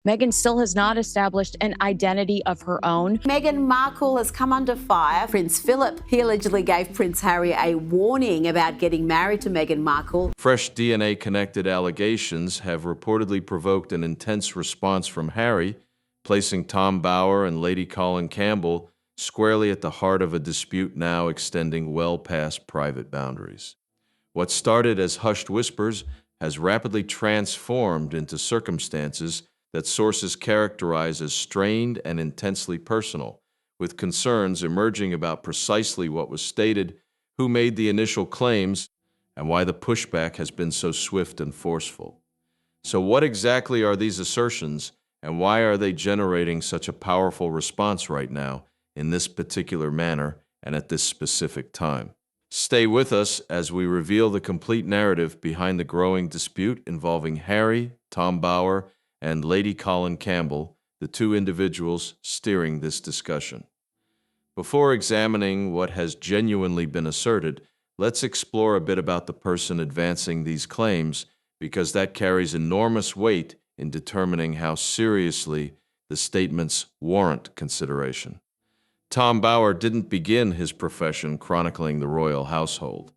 Meghan still has not established an identity of her own. Meghan Markle has come under fire. Prince Philip, he allegedly gave Prince Harry a warning about getting married to Meghan Markle. Fresh DNA-connected allegations have reportedly provoked an intense response from Harry, placing Tom Bower and Lady Colin Campbell squarely at the heart of a dispute now extending well past private boundaries. What started as hushed whispers has rapidly transformed into circumstances that sources characterize as strained and intensely personal, with concerns emerging about precisely what was stated, who made the initial claims, and why the pushback has been so swift and forceful. So what exactly are these assertions, and why are they generating such a powerful response right now, in this particular manner, and at this specific time? Stay with us as we reveal the complete narrative behind the growing dispute involving Harry, Tom Bower, and Lady Colin Campbell, the two individuals steering this discussion. Before examining what has genuinely been asserted, let's explore a bit about the person advancing these claims, because that carries enormous weight in determining how seriously the statements warrant consideration. Tom Bower didn't begin his profession chronicling the royal household.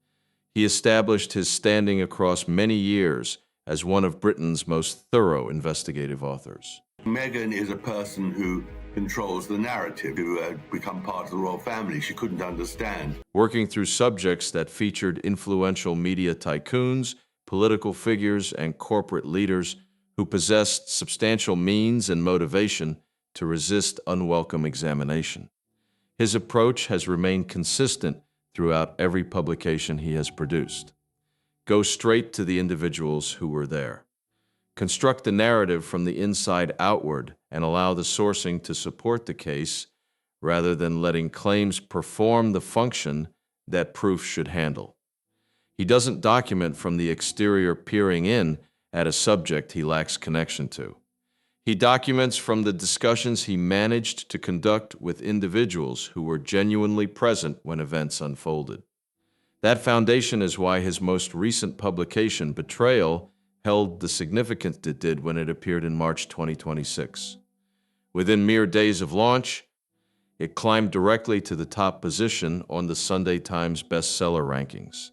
He established his standing across many years as one of Britain's most thorough investigative authors. Meghan is a person who controls the narrative, who had become part of the royal family she couldn't understand. Working through subjects that featured influential media tycoons, political figures, and corporate leaders who possessed substantial means and motivation to resist unwelcome examination. His approach has remained consistent throughout every publication he has produced. Go straight to the individuals who were there. Construct the narrative from the inside outward and allow the sourcing to support the case rather than letting claims perform the function that proof should handle. He doesn't document from the exterior, peering in at a subject he lacks connection to. He documents from the discussions he managed to conduct with individuals who were genuinely present when events unfolded. That foundation is why his most recent publication, Betrayal, held the significance it did when it appeared in March 2026. Within mere days of launch, it climbed directly to the top position on the Sunday Times bestseller rankings.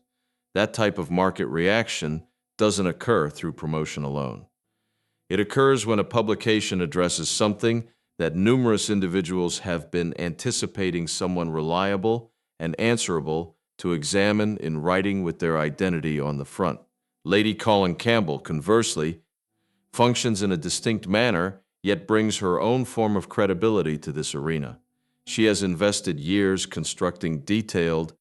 That type of market reaction doesn't occur through promotion alone. It occurs when a publication addresses something that numerous individuals have been anticipating someone reliable and answerable to examine in writing with their identity on the front. Lady Colin Campbell, conversely, functions in a distinct manner, yet brings her own form of credibility to this arena. She has invested years constructing detailed,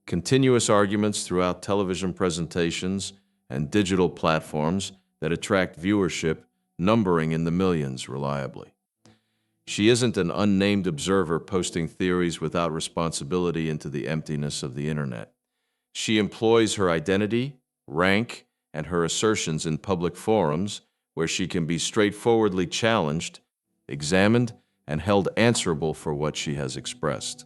continuous arguments throughout television presentations and digital platforms that attract viewership, numbering in the millions reliably. She isn't an unnamed observer posting theories without responsibility into the emptiness of the internet. She employs her identity, rank, and her assertions in public forums where she can be straightforwardly challenged, examined, and held answerable for what she has expressed.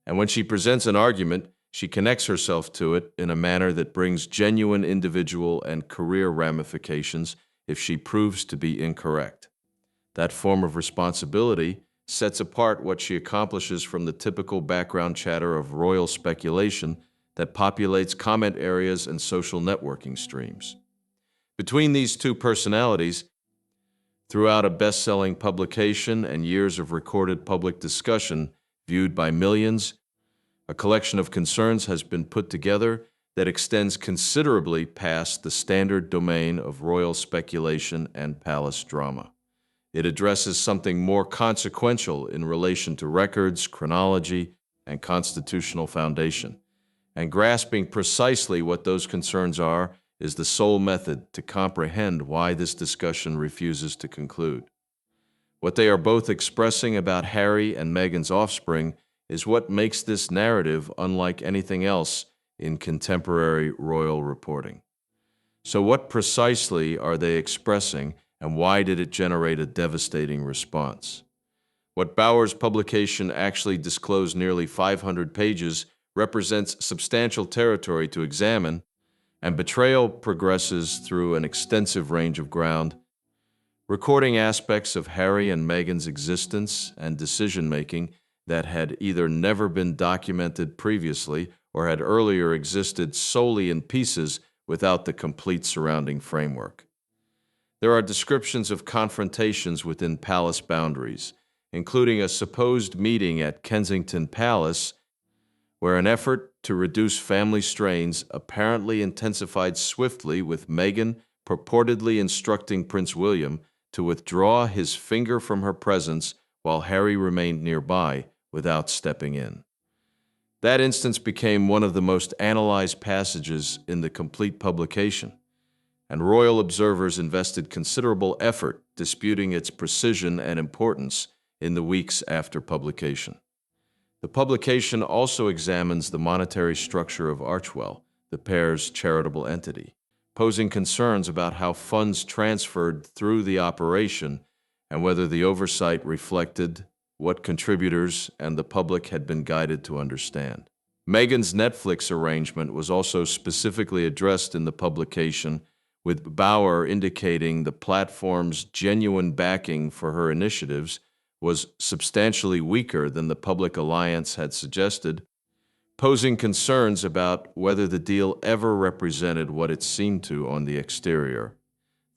And when she presents an argument, she connects herself to it in a manner that brings genuine individual and career ramifications if she proves to be incorrect. That form of responsibility sets apart what she accomplishes from the typical background chatter of royal speculation that populates comment areas and social networking streams. Between these two personalities, throughout a best-selling publication and years of recorded public discussion viewed by millions, a collection of concerns has been put together that extends considerably past the standard domain of royal speculation and palace drama. It addresses something more consequential in relation to records, chronology, and constitutional foundation. And grasping precisely what those concerns are is the sole method to comprehend why this discussion refuses to conclude. What they are both expressing about Harry and Meghan's offspring is what makes this narrative unlike anything else in contemporary royal reporting. So what precisely are they expressing, and why did it generate a devastating response? What Bower's publication actually disclosed nearly 500 pages represents substantial territory to examine, and Betrayal progresses through an extensive range of ground, recording aspects of Harry and Meghan's existence and decision-making that had either never been documented previously or had earlier existed solely in pieces without the complete surrounding framework. There are descriptions of confrontations within palace boundaries, including a supposed meeting at Kensington Palace where an effort to reduce family strains apparently intensified swiftly, with Meghan purportedly instructing Prince William to withdraw his finger from her presence while Harry remained nearby without stepping in. That instance became one of the most analyzed passages in the complete publication, and royal observers invested considerable effort disputing its precision and importance in the weeks after publication. The publication also examines the monetary structure of Archewell, the pair's charitable entity, posing concerns about how funds transferred through the operation and whether the oversight reflected what contributors and the public had been guided to understand. Meghan's Netflix arrangement was also specifically addressed in the publication, with Bauer indicating the platform's genuine backing for her initiatives was substantially weaker than the public alliance had suggested, posing concerns about whether the deal ever represented what it seemed to on the exterior.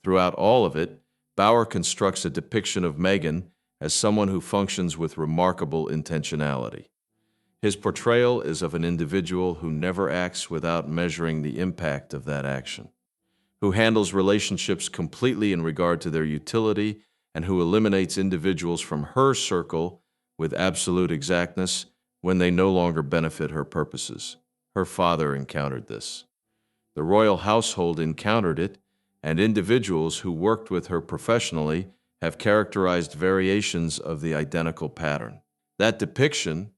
Throughout all of it, Bauer constructs a depiction of Meghan as someone who functions with remarkable intentionality. His portrayal is of an individual who never acts without measuring the impact of that action, who handles relationships completely in regard to their utility, and who eliminates individuals from her circle with absolute exactness when they no longer benefit her purposes. Her father encountered this. The royal household encountered it, and individuals who worked with her professionally have characterized variations of the identical pattern. That depiction,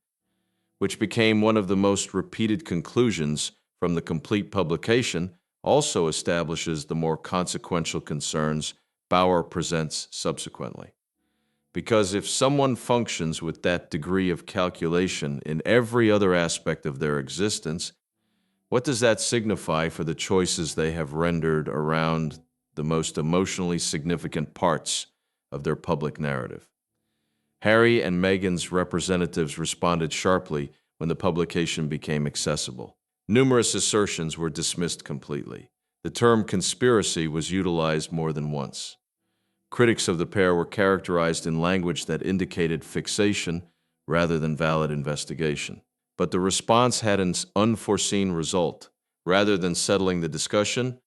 which became one of the most repeated conclusions from the complete publication, also establishes the more consequential concerns Bauer presents subsequently. Because if someone functions with that degree of calculation in every other aspect of their existence, what does that signify for the choices they have rendered around the most emotionally significant parts of their public narrative? Harry and Meghan's representatives responded sharply when the publication became accessible. Numerous assertions were dismissed completely. The term conspiracy was utilized more than once. Critics of the pair were characterized in language that indicated fixation rather than valid investigation. But the response had an unforeseen result. Rather than settling the discussion,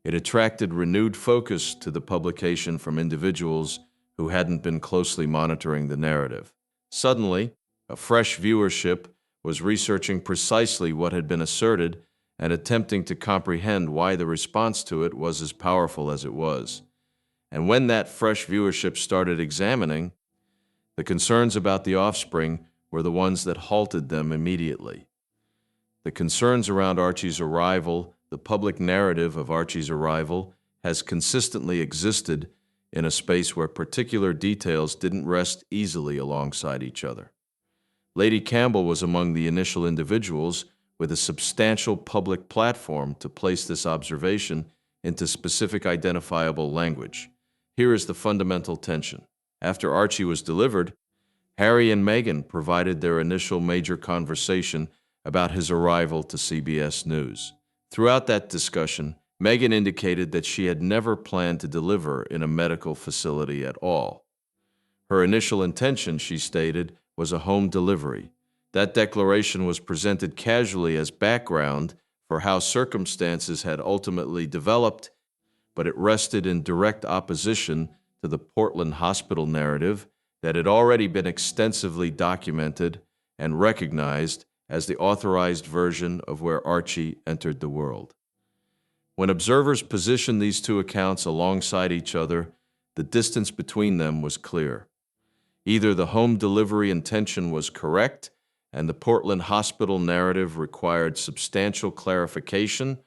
it attracted renewed focus to the publication from individuals who hadn't been closely monitoring the narrative. Suddenly, a fresh viewership was researching precisely what had been asserted and attempting to comprehend why the response to it was as powerful as it was. And when that fresh viewership started examining, the concerns about the offspring were the ones that halted them immediately. The concerns around Archie's arrival, the public narrative of Archie's arrival, has consistently existed in a space where particular details didn't rest easily alongside each other. Lady Campbell was among the initial individuals with a substantial public platform to place this observation into specific identifiable language. Here is the fundamental tension. After Archie was delivered, Harry and Meghan provided their initial major conversation about his arrival to CBS News. Throughout that discussion, Meghan indicated that she had never planned to deliver in a medical facility at all. Her initial intention, she stated, was a home delivery. That declaration was presented casually as background for how circumstances had ultimately developed, but it rested in direct opposition to the Portland hospital narrative that had already been extensively documented and recognized as the authorized version of where Archie entered the world. When observers positioned these two accounts alongside each other, the distance between them was clear. Either the home delivery intention was correct and the Portland hospital narrative required substantial clarification,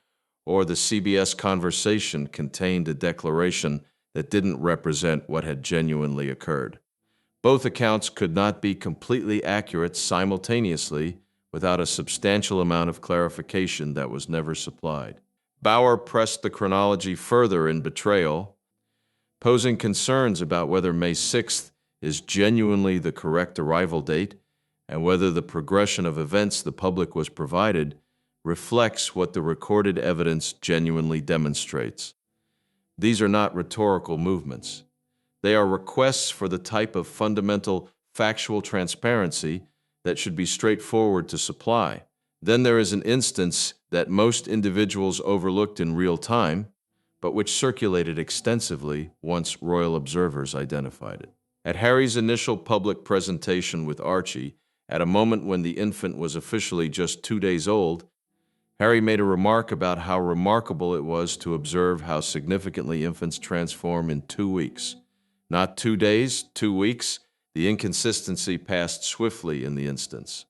or the CBS conversation contained a declaration that didn't represent what had genuinely occurred. Both accounts could not be completely accurate simultaneously without a substantial amount of clarification that was never supplied. Bauer pressed the chronology further in Betrayal, posing concerns about whether May 6th is genuinely the correct arrival date and whether the progression of events the public was provided reflects what the recorded evidence genuinely demonstrates. These are not rhetorical movements. They are requests for the type of fundamental factual transparency that should be straightforward to supply. Then there is an instance that most individuals overlooked in real time, but which circulated extensively once royal observers identified it. At Harry's initial public presentation with Archie, at a moment when the infant was officially just 2 days old, Harry made a remark about how remarkable it was to observe how significantly infants transform in 2 weeks. Not 2 days, 2 weeks. The inconsistency passed swiftly in the instance.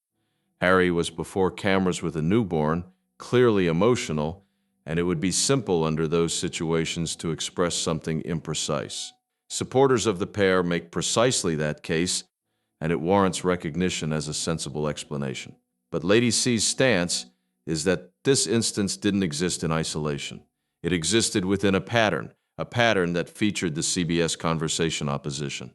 Harry was before cameras with a newborn, clearly emotional, and it would be simple under those situations to express something imprecise. Supporters of the pair make precisely that case, and it warrants recognition as a sensible explanation. But Lady C's stance is that this instance didn't exist in isolation. It existed within a pattern that featured the CBS conversation opposition.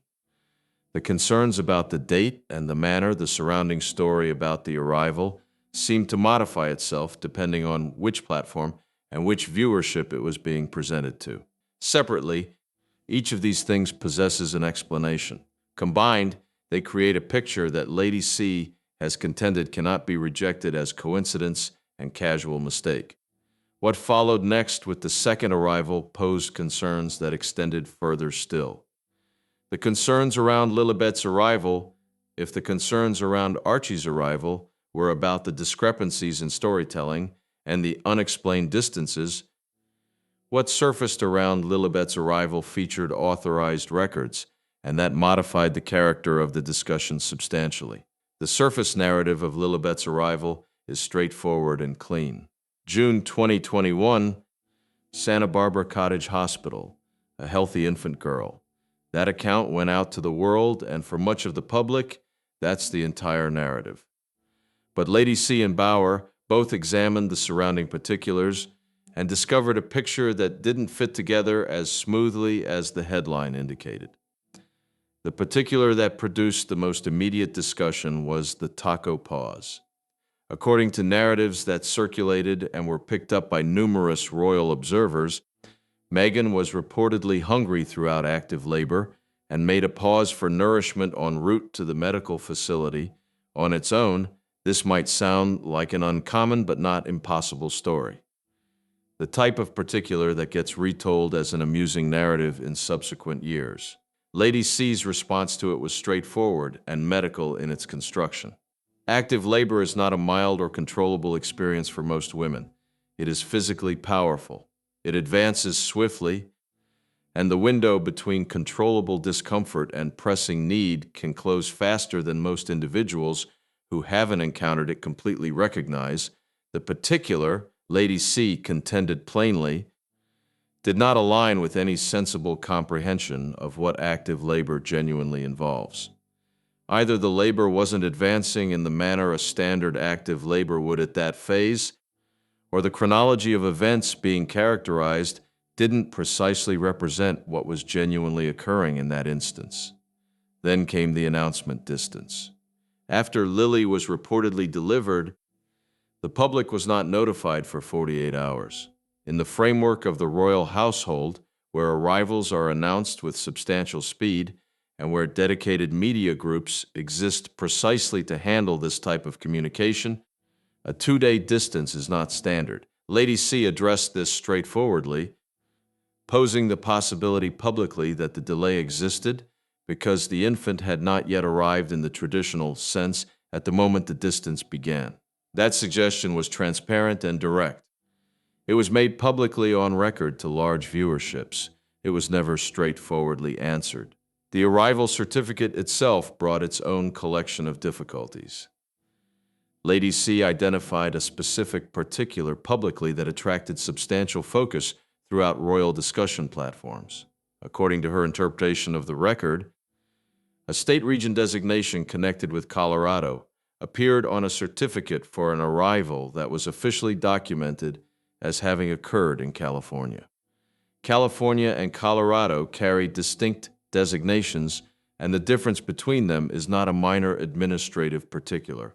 The concerns about the date and the manner the surrounding story about the arrival seemed to modify itself depending on which platform and which viewership it was being presented to. Separately, each of these things possesses an explanation. Combined, they create a picture that Lady C has contended cannot be rejected as coincidence and casual mistake. What followed next with the second arrival posed concerns that extended further still. The concerns around Lilibet's arrival, if the concerns around Archie's arrival were about the discrepancies in storytelling and the unexplained distances, what surfaced around Lilibet's arrival featured authorized records, and that modified the character of the discussion substantially. The surface narrative of Lilibet's arrival is straightforward and clean. June 2021, Santa Barbara Cottage Hospital, a healthy infant girl. That account went out to the world, and for much of the public, that's the entire narrative. But Lady C and Bauer both examined the surrounding particulars and discovered a picture that didn't fit together as smoothly as the headline indicated. The particular that produced the most immediate discussion was the taco pause. According to narratives that circulated and were picked up by numerous royal observers, Meghan was reportedly hungry throughout active labor and made a pause for nourishment en route to the medical facility. On its own, this might sound like an uncommon but not impossible story. The type of particular that gets retold as an amusing narrative in subsequent years. Lady C's response to it was straightforward and medical in its construction. Active labor is not a mild or controllable experience for most women. It is physically powerful. It advances swiftly, and the window between controllable discomfort and pressing need can close faster than most individuals who haven't encountered it completely recognize. The particular, Lady C contended plainly, did not align with any sensible comprehension of what active labor genuinely involves. Either the labor wasn't advancing in the manner a standard active labor would at that phase, or the chronology of events being characterized didn't precisely represent what was genuinely occurring in that instance. Then came the announcement distance. After Lily was reportedly delivered, the public was not notified for 48 hours. In the framework of the royal household, where arrivals are announced with substantial speed, and where dedicated media groups exist precisely to handle this type of communication, a 2-day distance is not standard. Lady C addressed this straightforwardly, posing the possibility publicly that the delay existed because the infant had not yet arrived in the traditional sense at the moment the distance began. That suggestion was transparent and direct. It was made publicly on record to large viewerships. It was never straightforwardly answered. The arrival certificate itself brought its own collection of difficulties. Lady C identified a specific particular publicly that attracted substantial focus throughout royal discussion platforms. According to her interpretation of the record, a state region designation connected with Colorado appeared on a certificate for an arrival that was officially documented as having occurred in California. California and Colorado carry distinct designations, and the difference between them is not a minor administrative particular.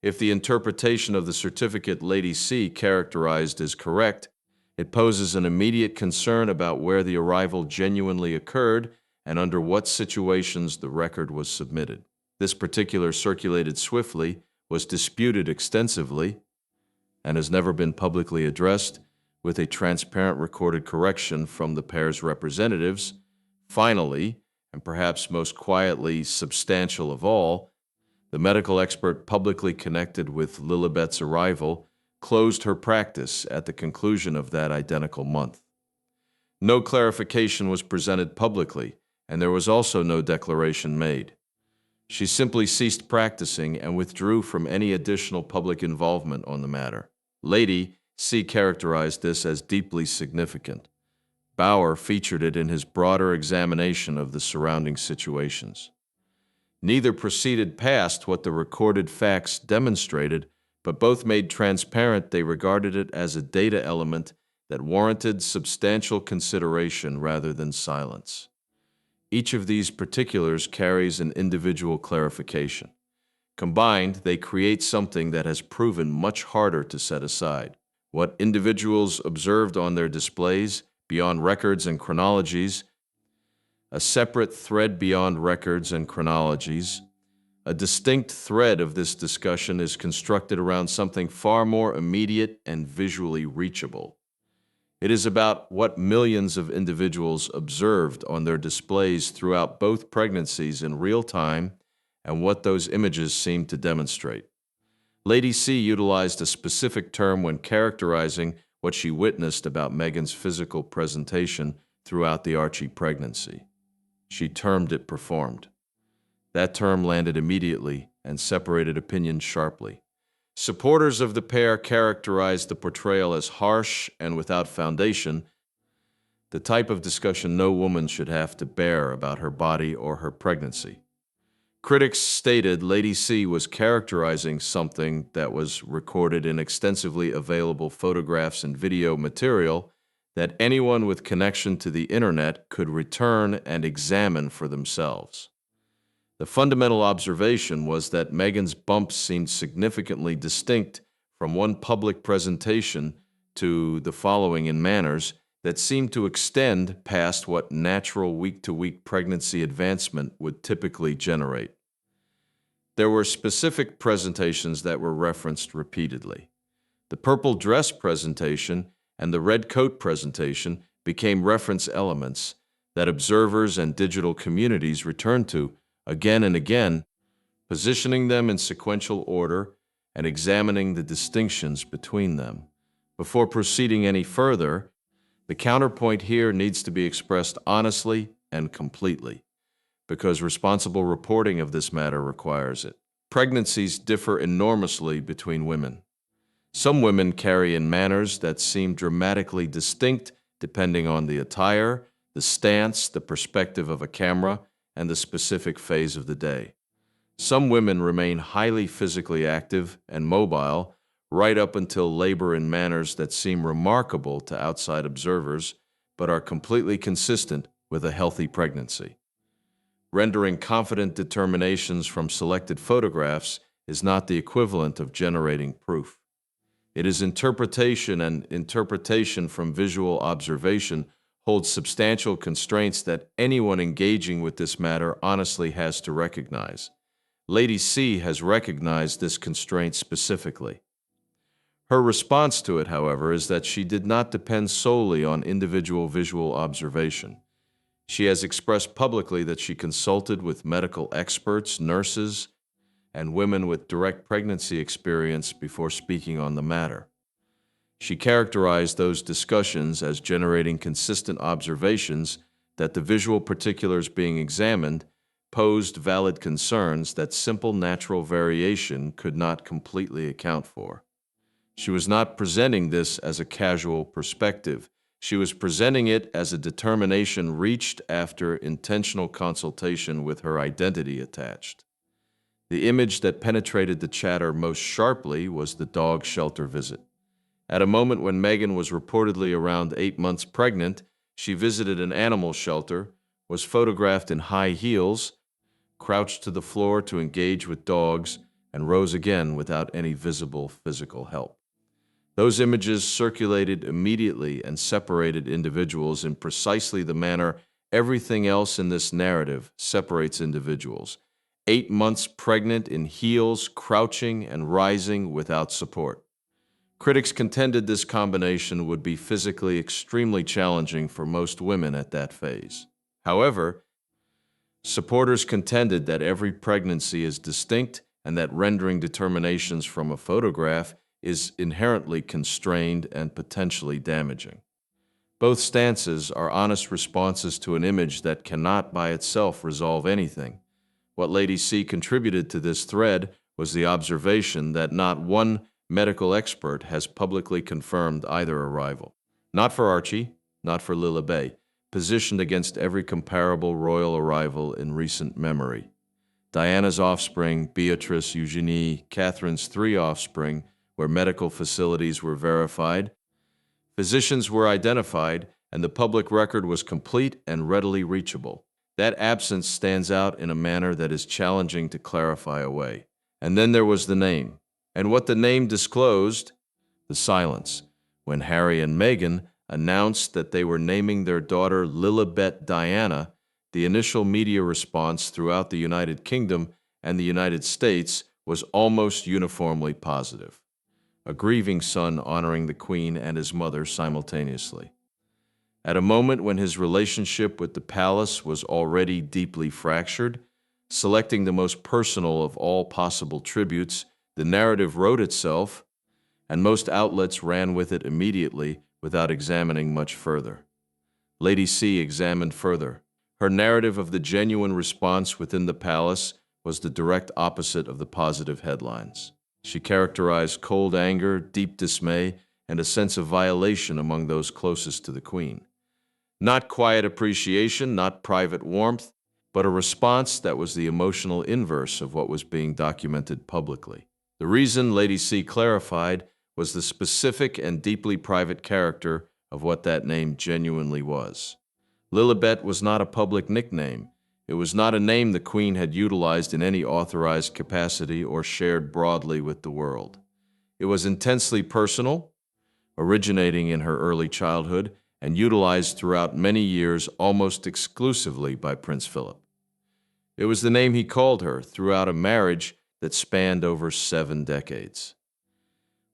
If the interpretation of the certificate Lady C characterized is correct, it poses an immediate concern about where the arrival genuinely occurred and under what situations the record was submitted. This particular circulated swiftly, was disputed extensively, and has never been publicly addressed, with a transparent recorded correction from the pair's representatives. Finally, and perhaps most quietly substantial of all, the medical expert publicly connected with Lilibet's arrival closed her practice at the conclusion of that identical month. No clarification was presented publicly, and there was also no declaration made. She simply ceased practicing and withdrew from any additional public involvement on the matter. Lady C characterized this as deeply significant. Bauer featured it in his broader examination of the surrounding situations. Neither proceeded past what the recorded facts demonstrated, but both made transparent they regarded it as a data element that warranted substantial consideration rather than silence. Each of these particulars carries an individual clarification. Combined, they create something that has proven much harder to set aside. What individuals observed on their displays, beyond records and chronologies, a separate thread beyond records and chronologies, a distinct thread of this discussion is constructed around something far more immediate and visually reachable. It is about what millions of individuals observed on their displays throughout both pregnancies in real time and what those images seem to demonstrate. Lady C utilized a specific term when characterizing what she witnessed about Meghan's physical presentation throughout the Archie pregnancy. She termed it performed. That term landed immediately and separated opinions sharply. Supporters of the pair characterized the portrayal as harsh and without foundation, the type of discussion no woman should have to bear about her body or her pregnancy. Critics stated Lady C was characterizing something that was recorded in extensively available photographs and video material that anyone with connection to the internet could return and examine for themselves. The fundamental observation was that Meghan's bumps seemed significantly distinct from one public presentation to the following in manners that seemed to extend past what natural week-to-week pregnancy advancement would typically generate. There were specific presentations that were referenced repeatedly. The purple dress presentation and the red coat presentation became reference elements that observers and digital communities returned to again and again, positioning them in sequential order and examining the distinctions between them. Before proceeding any further, the counterpoint here needs to be expressed honestly and completely, because responsible reporting of this matter requires it. Pregnancies differ enormously between women. Some women carry in manners that seem dramatically distinct depending on the attire, the stance, the perspective of a camera, and the specific phase of the day. Some women remain highly physically active and mobile right up until labor in manners that seem remarkable to outside observers, but are completely consistent with a healthy pregnancy. Rendering confident determinations from selected photographs is not the equivalent of generating proof. It is interpretation, and interpretation from visual observation holds substantial constraints that anyone engaging with this matter honestly has to recognize. Lady C has recognized this constraint specifically. Her response to it, however, is that she did not depend solely on individual visual observation. She has expressed publicly that she consulted with medical experts, nurses, and women with direct pregnancy experience before speaking on the matter. She characterized those discussions as generating consistent observations that the visual particulars being examined posed valid concerns that simple natural variation could not completely account for. She was not presenting this as a casual perspective. She was presenting it as a determination reached after intentional consultation with her identity attached. The image that penetrated the chatter most sharply was the dog shelter visit. At a moment when Meghan was reportedly around 8 months pregnant, She visited an animal shelter, was photographed in high heels, crouched to the floor to engage with dogs, and rose again without any visible physical help. Those images circulated immediately and separated individuals in precisely the manner everything else in this narrative separates individuals. 8 months pregnant in heels, crouching and rising without support. Critics contended this combination would be physically extremely challenging for most women at that phase. However, supporters contended that every pregnancy is distinct and that rendering determinations from a photograph is inherently constrained and potentially damaging. Both stances are honest responses to an image that cannot by itself resolve anything. What Lady C contributed to this thread was the observation that not one medical expert has publicly confirmed either arrival. Not for Archie, not for Lilibet, positioned against every comparable royal arrival in recent memory. Diana's offspring, Beatrice, Eugenie, Catherine's 3 offspring, where medical facilities were verified, physicians were identified, and the public record was complete and readily reachable. That absence stands out in a manner that is challenging to clarify away. And then there was the name. And what the name disclosed, the silence, when Harry and Meghan announced that they were naming their daughter Lilibet Diana, the initial media response throughout the United Kingdom and the United States was almost uniformly positive. A grieving son honoring the Queen and his mother simultaneously. At a moment when his relationship with the palace was already deeply fractured, selecting the most personal of all possible tributes, the narrative wrote itself, and most outlets ran with it immediately without examining much further. Lady C examined further. Her narrative of the genuine response within the palace was the direct opposite of the positive headlines. She characterized cold anger, deep dismay, and a sense of violation among those closest to the Queen. Not quiet appreciation, not private warmth, but a response that was the emotional inverse of what was being documented publicly. The reason, Lady C clarified, was the specific and deeply private character of what that name genuinely was. Lilibet was not a public nickname. It was not a name the Queen had utilized in any authorized capacity or shared broadly with the world. It was intensely personal, originating in her early childhood, and utilized throughout many years almost exclusively by Prince Philip. It was the name he called her throughout a marriage that spanned over 7 decades.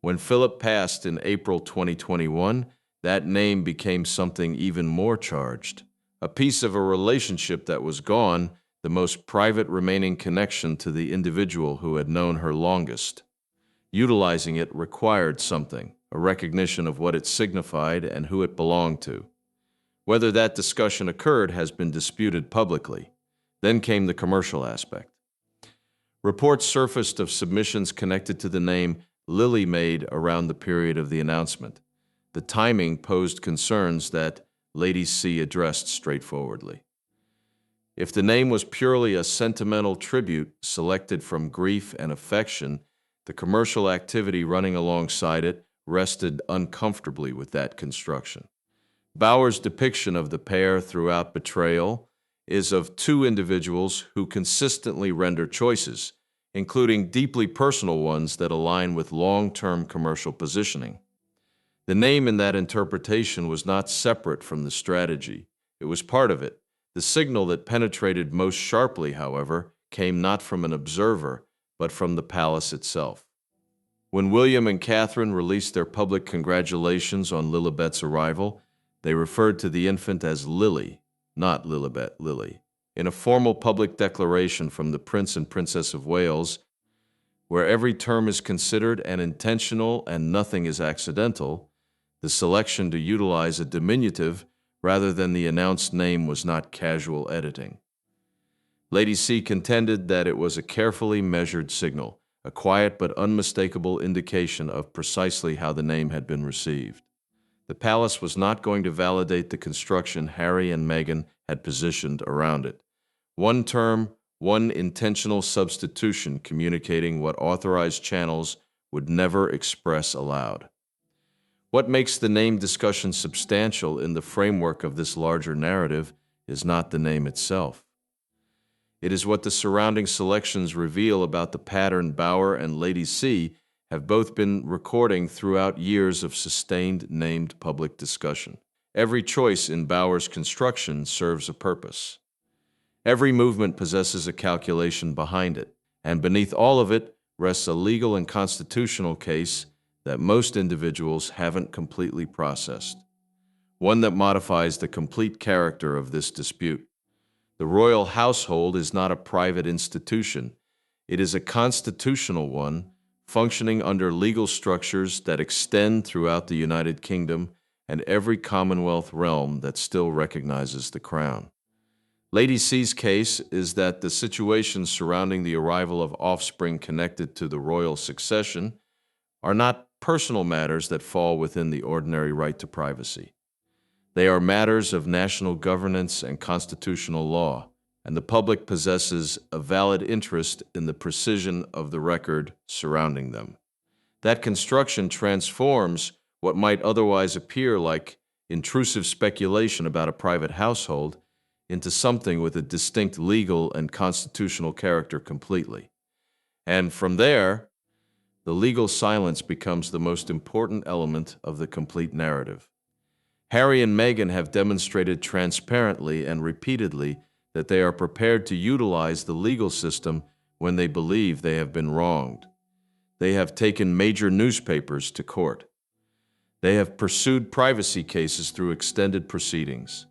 When Philip passed in April 2021, that name became something even more charged, a piece of a relationship that was gone, the most private remaining connection to the individual who had known her longest. Utilizing it required something, a recognition of what it signified and who it belonged to. Whether that discussion occurred has been disputed publicly. Then came the commercial aspect. Reports surfaced of submissions connected to the name Lily made around the period of the announcement. The timing posed concerns that Lady C addressed straightforwardly. If the name was purely a sentimental tribute selected from grief and affection, the commercial activity running alongside it rested uncomfortably with that construction. Bauer's depiction of the pair throughout Betrayal is of 2 individuals who consistently render choices, including deeply personal ones that align with long-term commercial positioning. The name in that interpretation was not separate from the strategy. It was part of it. The signal that penetrated most sharply, however, came not from an observer, but from the palace itself. When William and Catherine released their public congratulations on Lilibet's arrival, they referred to the infant as Lily, not Lilibet, Lily. In a formal public declaration from the Prince and Princess of Wales, where every term is considered and intentional and nothing is accidental, the selection to utilize a diminutive rather than the announced name was not casual editing. Lady C contended that it was a carefully measured signal, a quiet but unmistakable indication of precisely how the name had been received. The palace was not going to validate the construction Harry and Meghan had positioned around it. One term, one intentional substitution communicating what authorized channels would never express aloud. What makes the name discussion substantial in the framework of this larger narrative is not the name itself. It is what the surrounding selections reveal about the pattern Bauer and Lady C have both been recording throughout years of sustained named public discussion. Every choice in Bauer's construction serves a purpose. Every movement possesses a calculation behind it, and beneath all of it rests a legal and constitutional case that most individuals haven't completely processed, one that modifies the complete character of this dispute. The royal household is not a private institution. It is a constitutional one, functioning under legal structures that extend throughout the United Kingdom and every Commonwealth realm that still recognizes the crown. Lady C's case is that the situations surrounding the arrival of offspring connected to the royal succession are not personal matters that fall within the ordinary right to privacy. They are matters of national governance and constitutional law, and the public possesses a valid interest in the precision of the record surrounding them. That construction transforms what might otherwise appear like intrusive speculation about a private household into something with a distinct legal and constitutional character completely. And from there, the legal silence becomes the most important element of the complete narrative. Harry and Meghan have demonstrated transparently and repeatedly that they are prepared to utilize the legal system when they believe they have been wronged. They have taken major newspapers to court. They have pursued privacy cases through extended proceedings.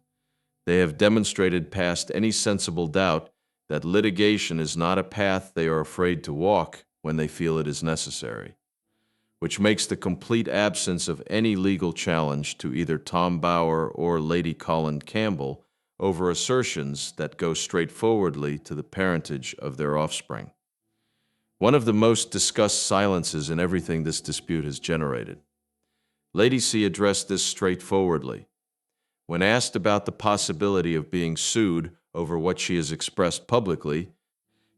They have demonstrated past any sensible doubt that litigation is not a path they are afraid to walk when they feel it is necessary, which makes the complete absence of any legal challenge to either Tom Bauer or Lady Colin Campbell over assertions that go straightforwardly to the parentage of their offspring. One of the most discussed silences in everything this dispute has generated. Lady C addressed this straightforwardly. When asked about the possibility of being sued over what she has expressed publicly,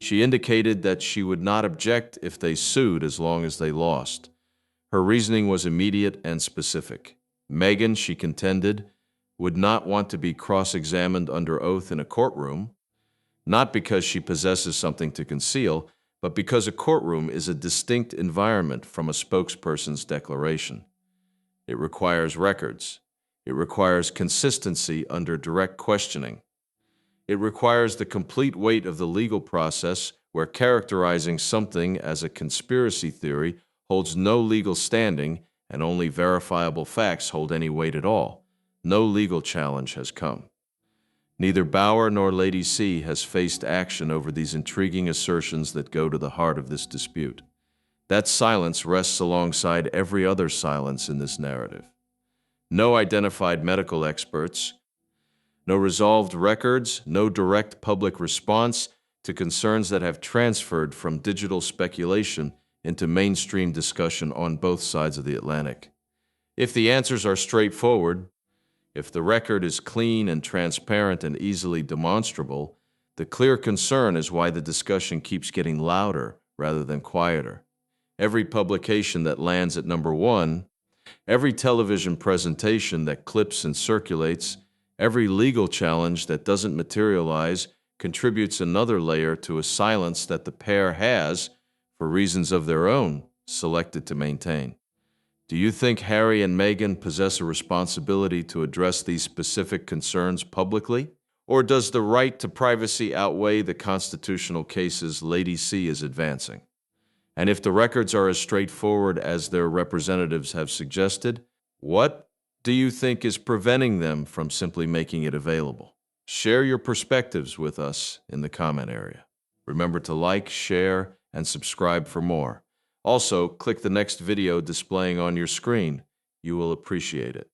she indicated that she would not object if they sued as long as they lost. Her reasoning was immediate and specific. Meghan, she contended, would not want to be cross-examined under oath in a courtroom, not because she possesses something to conceal, but because a courtroom is a distinct environment from a spokesperson's declaration. It requires records. It requires consistency under direct questioning. It requires the complete weight of the legal process where characterizing something as a conspiracy theory holds no legal standing and only verifiable facts hold any weight at all. No legal challenge has come. Neither Bauer nor Lady C has faced action over these intriguing assertions that go to the heart of this dispute. That silence rests alongside every other silence in this narrative. No identified medical experts, no resolved records, no direct public response to concerns that have transferred from digital speculation into mainstream discussion on both sides of the Atlantic. If the answers are straightforward, if the record is clean and transparent and easily demonstrable, the clear concern is why the discussion keeps getting louder rather than quieter. Every publication that lands at number one, every television presentation that clips and circulates, every legal challenge that doesn't materialize contributes another layer to a silence that the pair has, for reasons of their own, selected to maintain. Do you think Harry and Meghan possess a responsibility to address these specific concerns publicly? Or does the right to privacy outweigh the constitutional cases Lady C is advancing? And if the records are as straightforward as their representatives have suggested, what do you think is preventing them from simply making it available? Share your perspectives with us in the comment area. Remember to like, share, and subscribe for more. Also, click the next video displaying on your screen. You will appreciate it.